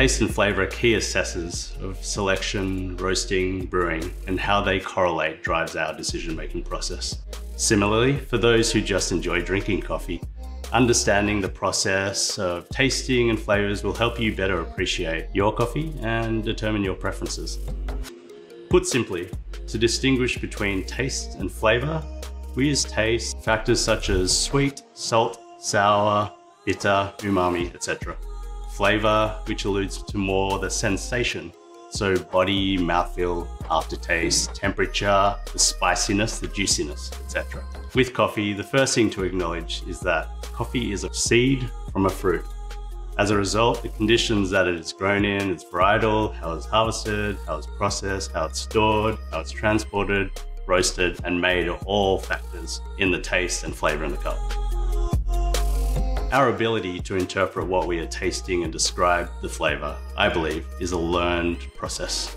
Taste and flavor are key assessors of selection, roasting, brewing, and how they correlate drives our decision-making process. Similarly, for those who just enjoy drinking coffee, understanding the process of tasting and flavors will help you better appreciate your coffee and determine your preferences. Put simply, to distinguish between taste and flavor, we use taste factors such as sweet, salt, sour, bitter, umami, etc. Flavor, which alludes to more the sensation, so body, mouthfeel, aftertaste, temperature, the spiciness, the juiciness, etc. With coffee, the first thing to acknowledge is that coffee is a seed from a fruit. As a result, the conditions that it is grown in, its varietal, how it's harvested, how it's processed, how it's stored, how it's transported, roasted, and made are all factors in the taste and flavor in the cup. Our ability to interpret what we are tasting and describe the flavor, I believe, is a learned process.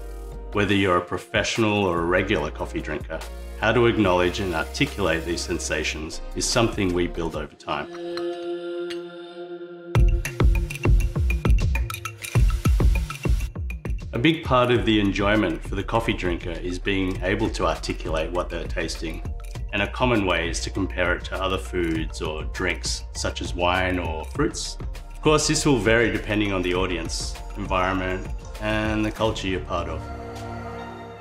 Whether you're a professional or a regular coffee drinker, how to acknowledge and articulate these sensations is something we build over time. A big part of the enjoyment for the coffee drinker is being able to articulate what they're tasting. And a common way is to compare it to other foods or drinks, such as wine or fruits. Of course, this will vary depending on the audience, environment, and the culture you're part of.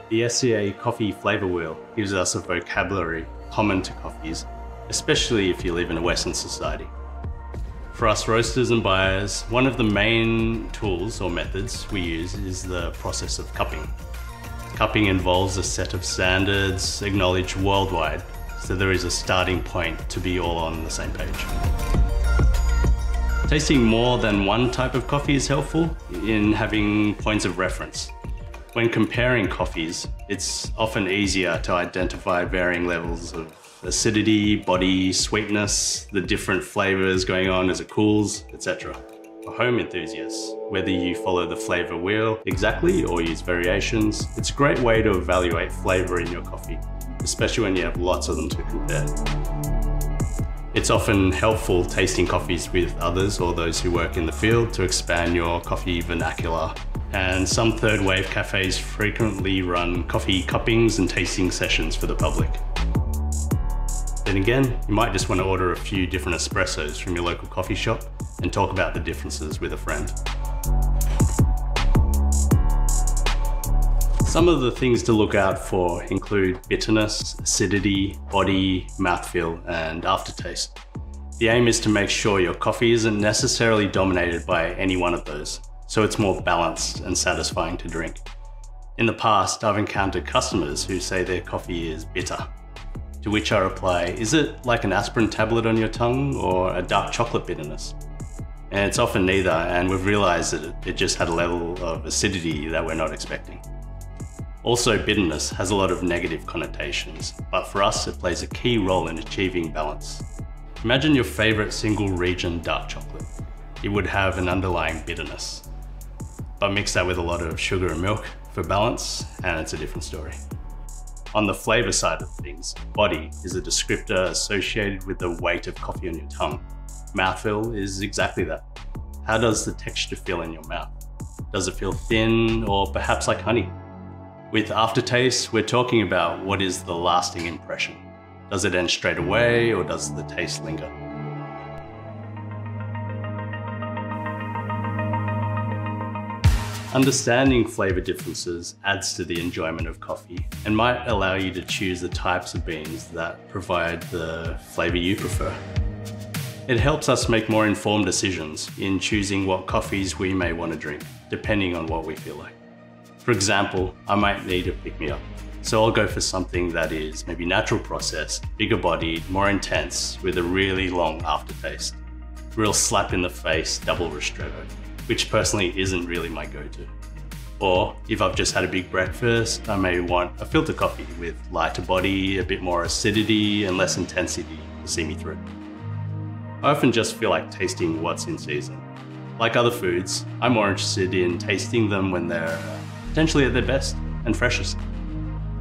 The SCA Coffee Flavor Wheel gives us a vocabulary common to coffees, especially if you live in a Western society. For us roasters and buyers, one of the main tools or methods we use is the process of cupping. Cupping involves a set of standards acknowledged worldwide, so there is a starting point to be all on the same page. Tasting more than one type of coffee is helpful in having points of reference. When comparing coffees, it's often easier to identify varying levels of acidity, body, sweetness, the different flavors going on as it cools, etc. For home enthusiasts, whether you follow the flavor wheel exactly or use variations, it's a great way to evaluate flavor in your coffee, especially when you have lots of them to compare. It's often helpful tasting coffees with others or those who work in the field to expand your coffee vernacular. And some third wave cafes frequently run coffee cuppings and tasting sessions for the public. Then again, you might just want to order a few different espressos from your local coffee shop and talk about the differences with a friend. Some of the things to look out for include bitterness, acidity, body, mouthfeel, and aftertaste. The aim is to make sure your coffee isn't necessarily dominated by any one of those, so it's more balanced and satisfying to drink. In the past, I've encountered customers who say their coffee is bitter, to which I reply, is it like an aspirin tablet on your tongue or a dark chocolate bitterness? And it's often neither, and we've realized that it just had a level of acidity that we're not expecting. Also, bitterness has a lot of negative connotations, but for us it plays a key role in achieving balance. Imagine your favorite single region dark chocolate. It would have an underlying bitterness, but mix that with a lot of sugar and milk for balance, and it's a different story. On the flavor side of things, body is a descriptor associated with the weight of coffee on your tongue. Mouthfeel is exactly that. How does the texture feel in your mouth? Does it feel thin or perhaps like honey? With aftertaste, we're talking about what is the lasting impression. Does it end straight away or does the taste linger? Understanding flavor differences adds to the enjoyment of coffee and might allow you to choose the types of beans that provide the flavor you prefer. It helps us make more informed decisions in choosing what coffees we may want to drink, depending on what we feel like. For example, I might need a pick-me-up, so I'll go for something that is maybe natural processed, bigger bodied, more intense, with a really long aftertaste. Real slap in the face, double ristretto, which personally isn't really my go-to. Or if I've just had a big breakfast, I may want a filter coffee with lighter body, a bit more acidity and less intensity to see me through. I often just feel like tasting what's in season. Like other foods, I'm more interested in tasting them when they're potentially at their best and freshest.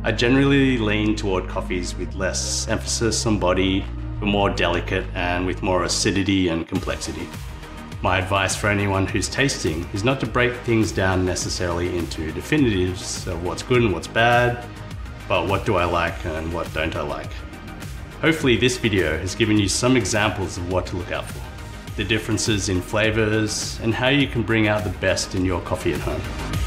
I generally lean toward coffees with less emphasis on body, but more delicate and with more acidity and complexity. My advice for anyone who's tasting is not to break things down necessarily into definitives of what's good and what's bad, but what do I like and what don't I like. Hopefully this video has given you some examples of what to look out for, the differences in flavors, and how you can bring out the best in your coffee at home.